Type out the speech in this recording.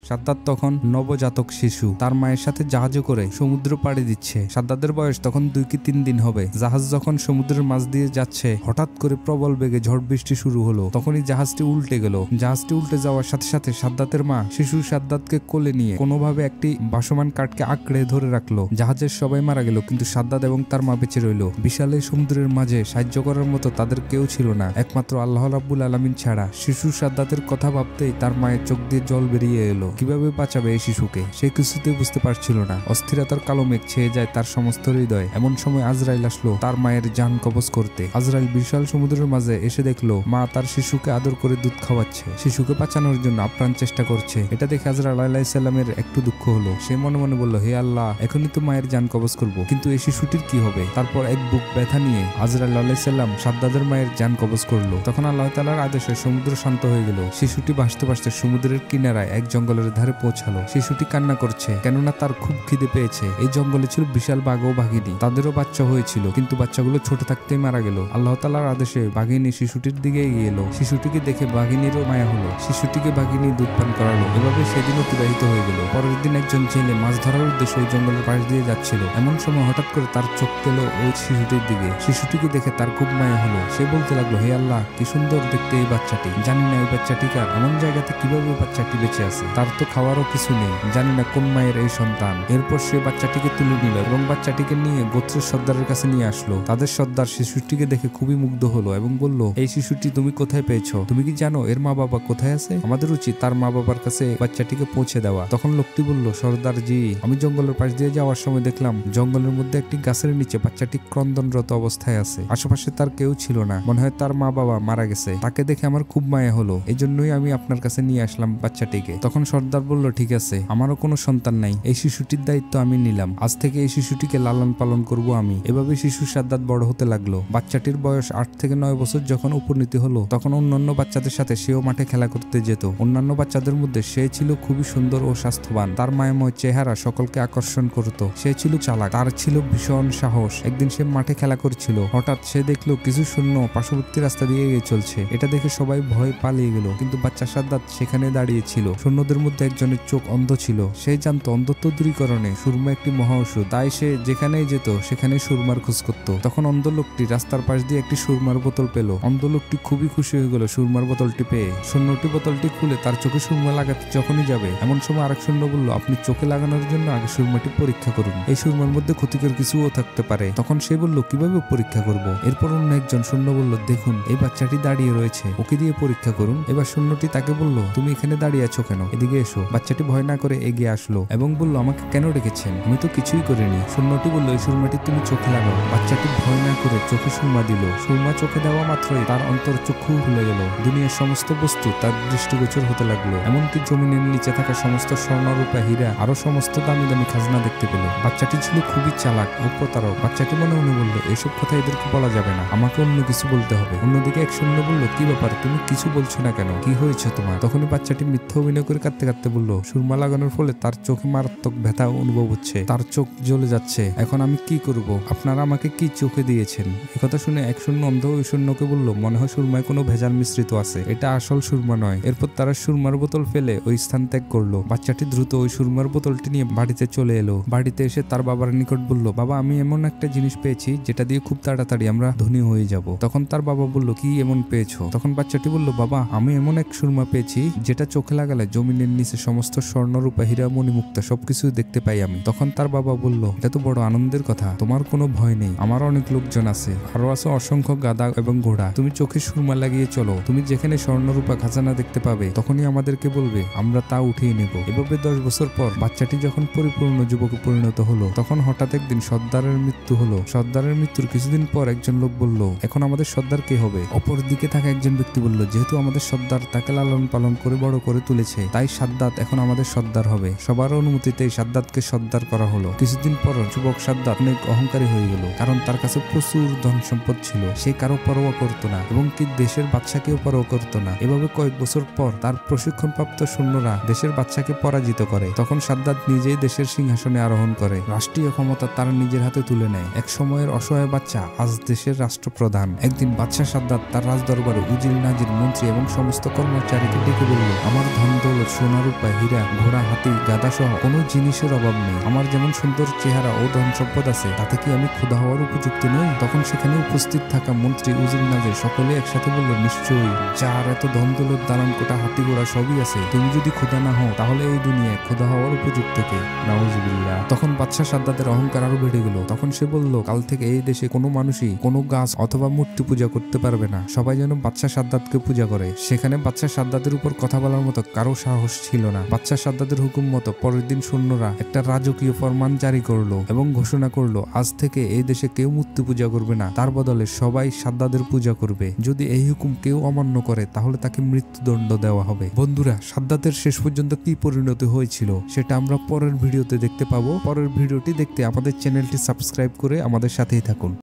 সাদ্দাত তখন নবজাতক শিশু, তার মায়ের সাথে জাহাজে করে সমুদ্র পাড়ি দিচ্ছে। সাদ্দাতের বয়স তখন 2 কি 3 দিন হবে। জাহাজ যখন সমুদ্রের মাঝ দিয়ে যাচ্ছে, হঠাৎ করে প্রবল বেগে ঝড় বৃষ্টি শুরু হলো। তখনই জাহাজটি উল্টে গেল। জাহাজটি উল্টে যাওয়ার সাথে সাথে সাদ্দাতের মা শিশু সাদ্দাতকে কোলে নিয়ে কোনোভাবে একটি ভাসমান কাঠকে আঁকড়ে ধরে রাখলো। জাহাজের সবাই মারা গেল, কিন্তু সাদ্দাত এবং তার মা বেঁচে রইল। বিশাল এই সমুদ্রের মাঝে সাহায্য করার মতো তাদের কেউ ছিল না, একমাত্র আল্লাহ রাব্বুল আলামিন ছাড়া। শিশু সাদ্দাতের কথা ভাবতেই তার মায়ের চোখ দিয়ে জল বেরিয়ে এলো। কিভাবে বাঁচাবে এই শিশুকে সে কিছুতেই বুঝতে পারছিল না। অস্থিরতার কালো মেঘ ছেয়ে যায় তার সমস্ত হৃদয়। এমন সময় আজরাইল আসলো তার মায়ের জান কবজ করতে। আজরাইল বিশাল সমুদ্রের মাঝে এসে দেখলো মা তার শিশুকে আদর করে দুধ খাওয়াচ্ছে, শিশুকে বাঁচানোর জন্য আপ্রাণ চেষ্টা করছে। এটা দেখে আজরাইল আলাইহিস সালামের একটু দুঃখ হলো। সে মনে মনে বলল, হে আল্লাহ, এখনই তো মায়ের জান কবজ করবো, কিন্তু এই শিশুটির কি হবে? তারপর এক বুক ব্যথা নিয়ে আজরাইল আলাইহিস সালাম সাদ্দাতের মায়ের জান কবজ করলো। তখন আল্লাহ তাআলার আদেশে সমুদ্র শান্ত হয়ে গেল। শিশুটি ভাসতে ভাসতে সমুদ্রের কিনারায় এক জঙ্গলের ধারে পৌঁছালো। শিশুটি কান্না করছে, কেননা তার খুব খিদে পেয়েছে। এই জঙ্গলে ছিল বিশাল বাঘ ও বাঘিনী, তাদেরও বাচ্চা হয়েছিল, কিন্তু বাচ্চাগুলো ছোট থাকতেই মারা গেল। আল্লাহ তাআলার আদেশে বাঘিনী শিশুটির দিকে এগিয়ে এলো। শিশুটিকে দেখে বাঘিনীরও মায়া হলো। শিশুটিকে বাঘিনী দুধ পান করালো। এভাবে সেদিন অতিবাহিত হয়ে গেল। পরের দিন একজন জেলে মাছ ধরার উদ্দেশ্যে ওই জঙ্গলের পাশ দিয়ে যাচ্ছিল। এমন সময় হঠাৎ করে তার চোখ গেল ওই শিশুটির দিকে। শিশুটিকে দেখে তার খুব মায়া হলো। সে বলতে লাগলো, হে আল্লাহ, কি সুন্দর দেখতে এই বাচ্চাটি। জানি না এই বাচ্চাটি কার, এমন জায়গাতে কিভাবে বাচ্চাটি বেঁচে আছে। তার তো খাওয়ারও কিছু নেই, জানি না কোন মায়ের এই সন্তান। এরপর সে বাচ্চাটিকে তুলে নিল এবং বাচ্চাটিকে নিয়ে গোত্রের সর্দারের কাছে নিয়ে আসলো। তাদের সর্দার শিশুটিকে দেখে খুবই মুগ্ধ হলো এবং বলল, এই শিশুটি তুমি কোথায় পেয়েছো? তুমি কি জানো এর মা বাবা কোথায় আছে? আমাদের উচিত তার মা বাবার কাছে বাচ্চাটিকে পৌঁছে দেওয়া। তখন লোকটি বলল, সর্দার জি, আমি জঙ্গলের পাশ দিয়ে যাওয়ার সময় দেখলাম জঙ্গলের মধ্যে একটি গাছের নিচে বাচ্চাটি ক্রন্দনরত অবস্থায় আছে। আশেপাশে তার কেউ ছিল না, মনে হয় তার মা বাবা মারা গেছে। তাকে দেখে আমার খুব মায়া হলো, এই জন্যই আমি আপনার কাছে নিয়ে আসলাম বাচ্চাটিকে। তখন সর্দার বলল, ঠিক আছে, আমারও কোনো সন্তান নাই, এই শিশুটির দায়িত্ব আমি নিলাম। আজ থেকে এই শিশুটিকে লালন পালন করব আমি। এভাবে শিশু সাদ্দাত বড় হতে লাগলো। বাচ্চাটির বয়স 8 থেকে 9 বছর যখন উপনীতি হলো, তখন অন্যান্য বাচ্চাদের সাথে সেও মাঠে খেলা করতে যেত। অন্যান্য বাচ্চাদের মধ্যে সে ছিল খুবই সুন্দর ও স্বাস্থ্যবান। তার মায়াময় চেহারা সকলকে আকর্ষণ করত। সে ছিল চালাক, তার ছিল ভীষণ সাহস। একদিন সে মাঠে খেলা করছিল, হঠাৎ সে দেখলো কিছু সৈন্য পার্শ্ববর্তী রাস্তা দিয়ে এগিয়ে চলছে। এটা দেখে সবাই ভয় পালিয়ে গেল, কিন্তু বাচ্চা সাদ্দাত সেখানে দাঁড়িয়ে ছিল। সৈন্যদের মধ্যে একজনের চোখ অন্ধ ছিল। সে জানতো অন্ধত্ব দূরীকরণে সুরমা একটি মহা ওষুধ, তাই সে যেখানেই যেত সেখানে সুরমার খোঁজ করত। তখন অন্ধ লোকটি রাস্তার পাশ দিয়ে একটি সুরমার বোতল পেল। অন্ধ লোকটি খুবই খুশি হয়ে গেল সুরমার বোতলটি পেয়ে। সৈন্যটি বোতলটি খুলে তার চোখে সুরমা লাগাতে যখনই যাবে, এমন সময় আরেক সৈন্য বলল, আপনি চোখে লাগানোর জন্য আগে সুরমাটি পরীক্ষা করুন, এই সুরমার মধ্যে ক্ষতিকর কিছুও থাকতে পারে। তখন সে বলল, কিভাবে পরীক্ষা করব? এরপর অন্য একজন সৈন্য বলল, দেখুন এই বাচ্চাটি দাঁড়িয়ে রয়েছে, ওকে দিয়ে পরীক্ষা করুন। এবার সৈন্যটি তাকে বলল, তুমি এখানে দাঁড়িয়ে আছো কেন? এদিকে এসো। বাচ্চাটি ভয় না করে এগিয়ে আসলো এবং বলল, আমাকে কেন রেখেছেন? আমি তো কিছুই করিনি। সৈন্যটি বলল, এই সুরমাটি তুমি চোখে লাগাও। বাচ্চাটি ভয় না করে চোখে সুরমা দিল। সুরমা চোখে দেওয়া মাত্রই তার অন্তর চক্ষু খুলে গেল। দুনিয়ার সমস্ত বস্তু তার দৃষ্টিগোচর হতে লাগলো। এমনকি জমিনের নিচে থাকা সমস্ত স্বর্ণ রূপা হীরা আরো সমস্ত দামি দামি খাজনা দেখতে পেল। বাচ্চাটি ছিল খুবই চালাক ও প্রতারক। বাচ্চাটি মনে মনে বলল, এসব কথা এদেরকে বলা যাবে না, আমাকে অন্য কিছু বলতে হবে। অন্যদিকে এক সৈন্য বলল, কি ব্যাপার, তুমি কিছু বলছো না কেন? কি হয়েছে তোমার? তখনই বাচ্চাটি মিথ্যা অভিনয় করে কাঁদতে কাঁদতে বলল, সুরমা লাগানোর ফলে তার চোখে মারাত্মক ব্যথা অনুভব হচ্ছে, তার চোখ জ্বলে যাচ্ছে, এখন আমি কি করব? আপনারা আমাকে কি চোখে দিয়েছেন? একথা শুনে এক সৈন্য অন্ধ ওই সৈন্যকে বলল, মনে হয় সুরমায় কোনো ভেজাল মিশ্রিত আছে, এটা আসল সুরমা নয়। এরপর তারা সুরমার বোতল ফেলে ওই স্থান ত্যাগ করলো। বাচ্চাটি দ্রুত ওই সুরমার বোতলটি নিয়ে বাড়িতে চলে এলো। বাড়িতে এসে তার বাবার নিকট বলল, বাবা, আমি এমন একটা জিনিস পেয়েছি যেটা দিয়ে খুব তাড়াতাড়ি আমরা ধনী হয়ে যাব। তখন তার বাবা বলল, কি এমন পেয়েছো? তখন বাচ্চাটি বলল, বাবা, আমি এমন এক সুরমা পেয়েছি যেটা চোখে লাগালে জমিনের নিচে সমস্ত স্বর্ণ রূপা হীরা মণিমুক্তা সবকিছু দেখতে পাই আমি। তখন তার বাবা বলল, এটা তো বড় আনন্দের কথা, তোমার কোনো ভয় নেই, আমার অনেক লোকজন আছে, আরো আছে অসংখ্য গাদা এবং ঘোড়া, তুমি চোখে সুরমা লাগিয়ে চলো, তুমি যেখানে স্বর্ণরূপা খাজানা দেখতে পাবে তখনই আমাদেরকে বলবে, আমরা তা উঠিয়ে নেব। এভাবে 10 বছর পর বাচ্চাটি যখন পরিপূর্ণ যুবকে পরিণত হলো, তখন হঠাৎ একদিন সর্দারের মৃত্যু হলো। সর্দারের মৃত্যুর কিছুদিন পর একজন লোক বলল, এখন আমাদের সর্দার কে হবে? অপর দিকে থাকা একজন ব্যক্তি বলল, যেহেতু আমাদের সর্দার তাকে লালন পালন করে বড় করে তুলেছে, তাই সাদ্দাত এখন আমাদের সর্দার হবে। সবার অনুমতিতে সাদ্দাতকে সর্দার করা হলো। কিছুদিন পর যুবক সাদ্দাত অনেক অহংকারী হয়ে গেল, কারণ তার কাছে প্রচুর ধন সম্পদ ছিল। সে কারো পরোয়া করতো না এবং কি দেশের বাদশাকেও পরোয়া করতো না। এভাবে কয়েক বছর পর তার প্রশিক্ষণপ্রাপ্ত সৈন্যরা দেশের বাদশাকে পরাজিত করে। তখন সাদ্দাত নিজেই দেশের সিংহাসনে আরোহণ করে, রাষ্ট্রীয় ক্ষমতা তার নিজের হাতে তুলে নেয়। এক সময়ের অসহায় বাচ্চা আজ দেশের রাষ্ট্রপ্রধান। একদিন বাদশা সাদ্দাত তার রাজদরবারে উজির নাজির মন্ত্রী এবং সমস্ত কর্মচারীকে ডেকে বলল, আমার ধন দৌলত সোনা সোনা রূপা হীরা ঘোড়া হাতি গাদা সহ কোনো জিনিসের অভাব নেই। আমার যেমন সুন্দর চেহারা ও ধন সম্পদ আছে, তাতে কি আমি ক্ষুধা হওয়ার উপযুক্ত নই? তখন সেখানে উপস্থিত থাকা মন্ত্রী উজির নাজির সকলে একসাথে বলল, নিশ্চয়ই, যার এত ধন দৌলত দালান কোটা হাতি ঘোড়া সবই আছে, তুমি যদি ক্ষুধা না হও তাহলে এই দুনিয়ায় ক্ষুধা হওয়ার উপযুক্ত কে? নাউজুবিল্লাহ। তখন বাদশাহ সাদ্দাতের অহংকার আরো বেড়ে গেল। তখন সে বলল, কাল থেকে এই দেশে কোনো মানুষই কোনো গাছ অথবা মূর্তি পূজা করতে পারবে না, সবাই যেন বাদশাহ সাদ্দাতকে পূজা করে। সেখানে বাদশাহ সাদ্দাতের উপর কথা বলার মতো কারো সাহস ছিল না। বাদশাহ সাদ্দাতের হুকুম মতো পরের দিন সৈন্যরা একটা রাজকীয় ফরমান জারি করলো এবং ঘোষণা করলো, আজ থেকে এই দেশে কেউ মূর্তি পূজা করবে না, তার বদলে সবাই সাদ্দাতের পূজা করবে। যদি এই হুকুম কেউ অমান্য করে তাহলে তাকে মৃত্যুদণ্ড দেওয়া হবে। বন্ধুরা, সাদ্দাতের শেষ পর্যন্ত কি পরিণতি হয়েছিল সেটা আমরা পরের ভিডিওতে দেখতে পাবো। পরের ভিডিওটি দেখতে আমাদের চ্যানেলটি সাবস্ক্রাইব করে আমাদের সাথেই থাকুন।